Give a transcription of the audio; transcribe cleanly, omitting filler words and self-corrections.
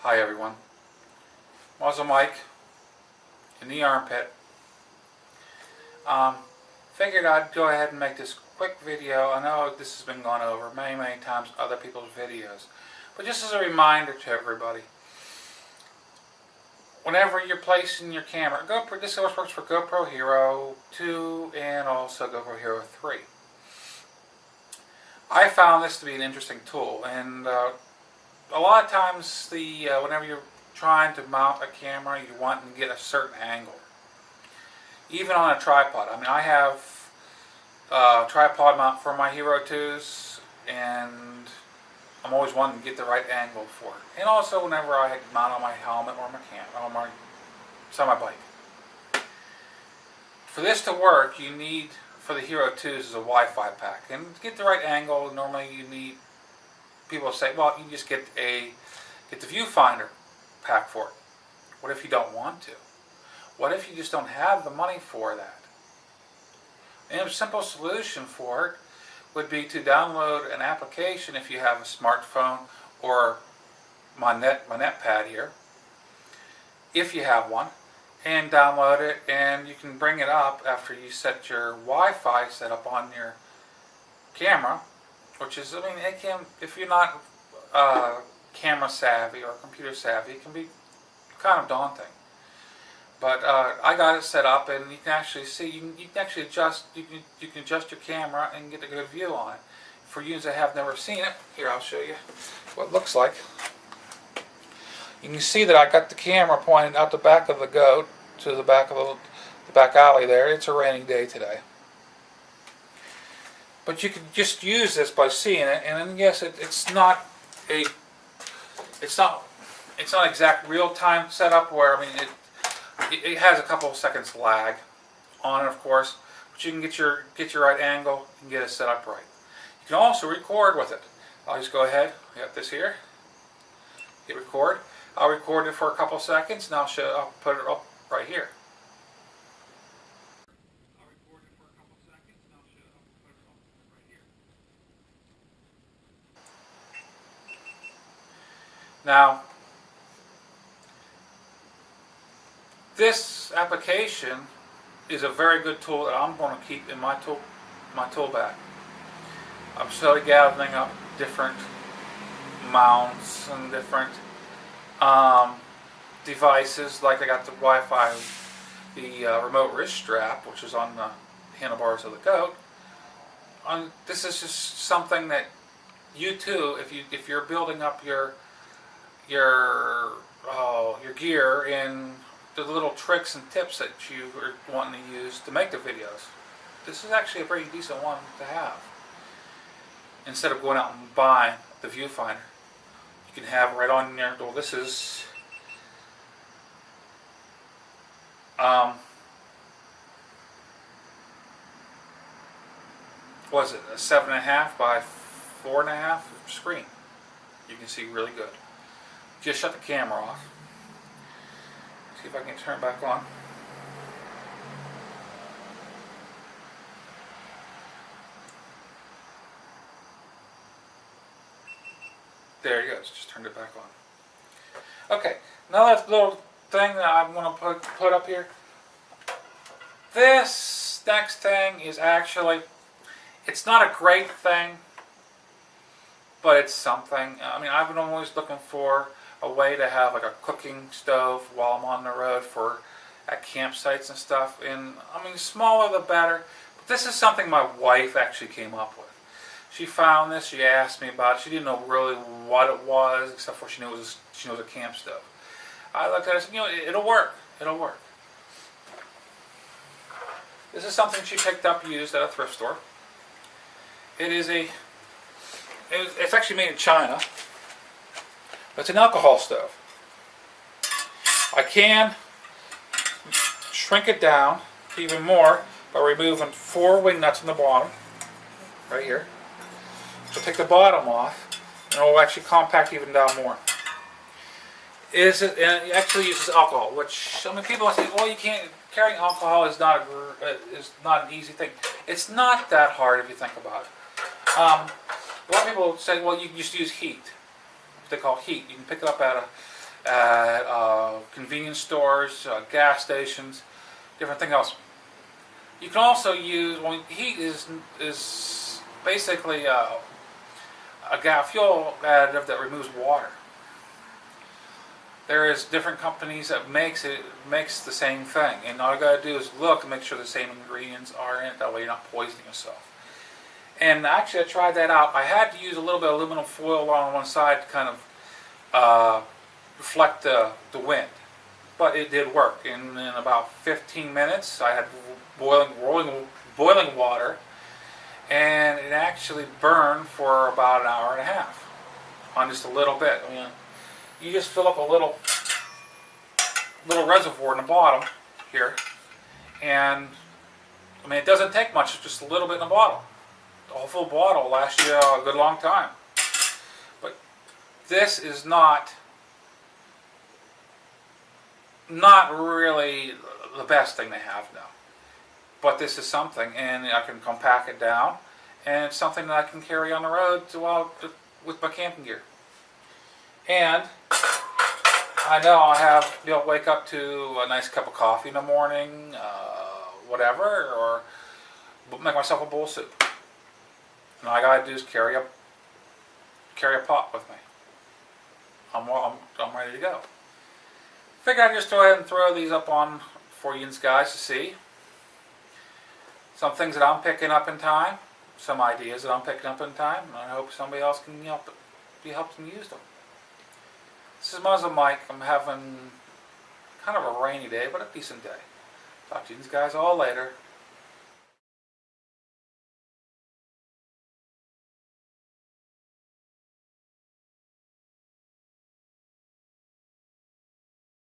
Hi everyone, MuzzleMike in the armpit. Figured I'd go ahead and make this quick video. I know this has been gone over many times in other people's videos, but just as a reminder to everybody, whenever you're placing your camera, GoPro, this works for GoPro Hero 2 and also GoPro Hero 3. I found this to be an interesting tool, and a lot of times whenever you're trying to mount a camera, you want to get a certain angle. Even on a tripod. I mean, I have a tripod mount for my Hero 2s, and I'm always wanting to get the right angle for it. And also whenever I mount on my helmet or my camera, on my semi-bike. For this to work, you need, for the Hero 2s, is a Wi-Fi pack. And to get the right angle, normally you need, people say, well, you just get the viewfinder pack for it. What if you don't want to? What if you just don't have the money for that? And a simple solution for it would be to download an application if you have a smartphone or my netpad here, if you have one, and download it, and you can bring it up after you set your Wi-Fi set up on your camera, which is, I mean, it can, if you're not camera savvy or computer savvy, it can be kind of daunting. But I got it set up, and you can actually see, you can actually adjust, you can adjust your camera and get a good view on it. For you that have never seen it, here I'll show you what it looks like. You can see that I got the camera pointed out the back of the goat to the back of the back alley there. It's a raining day today. But you can just use this by seeing it, and then yes, it's not exact real-time setup where, I mean, it has a couple of seconds lag on it, of course, but you can get your right angle and get it set up right. You can also record with it. I'll just go ahead, I got this here, hit record. I'll record it for a couple of seconds, and I'll put it up right here. Now, this application is a very good tool that I'm going to keep in my tool bag. I'm slowly gathering up different mounts and different devices. Like I got the Wi-Fi, the remote wrist strap, which is on the handlebars of the goat. This is just something that you too, if you're building up your gear and the little tricks and tips that you are wanting to use to make the videos, this is actually a pretty decent one to have. Instead of going out and buying the viewfinder, you can have right on there. Well, this is was it a 7.5 by 4.5 screen? You can see really good. Just shut the camera off. See if I can turn it back on. There it goes. Just turned it back on. Okay. Another little thing that I want to put up here. This next thing is actually, it's not a great thing, but it's something. I mean, I've been always looking for a way to have like a cooking stove while I'm on the road at campsites and stuff. And I mean, the smaller the better. But this is something my wife actually came up with. She found this. She asked me about it. She didn't know really what it was, except for she knows a camp stove. I looked at it and said, you know, it'll work. It'll work. This is something she picked up used at a thrift store. It's actually made in China. It's an alcohol stove. I can shrink it down even more by removing 4 wing nuts on the bottom, right here. So take the bottom off, and it will actually compact even down more. And it actually uses alcohol, which, I mean, people say, well, you can't, carrying alcohol is not an easy thing. It's not that hard if you think about it. A lot of people say, well, you can just use heat. They call heat. You can pick it up at at convenience stores, gas stations, different thing else. You can also use, well, heat is basically a fuel additive that removes water. There is different companies that makes the same thing, and all you gotta do is look and make sure the same ingredients are in it. That way you're not poisoning yourself. And actually, I tried that out. I had to use a little bit of aluminum foil on one side to kind of reflect the wind, but it did work. In about 15 minutes, I had boiling water, and it actually burned for about an hour and a half on just a little bit. I mean, you just fill up a little reservoir in the bottom here, and I mean, it doesn't take much, it's just a little bit in the bottle. The whole full bottle will last you a good long time. But this is not really the best thing they have now. But this is something, and I can compact it down, and it's something that I can carry on the road with my camping gear. And I know I'll be able to wake up to a nice cup of coffee in the morning, whatever, or make myself a bowl of soup. And all I gotta do is carry a pot with me. I'm ready to go. Figured I'd just go ahead and throw these up on for you guys to see. Some things that I'm picking up in time, some ideas that I'm picking up in time, and I hope somebody else can be helped and use them. This is MuzzleMike. I'm having kind of a rainy day, but a decent day. Talk to you guys all later.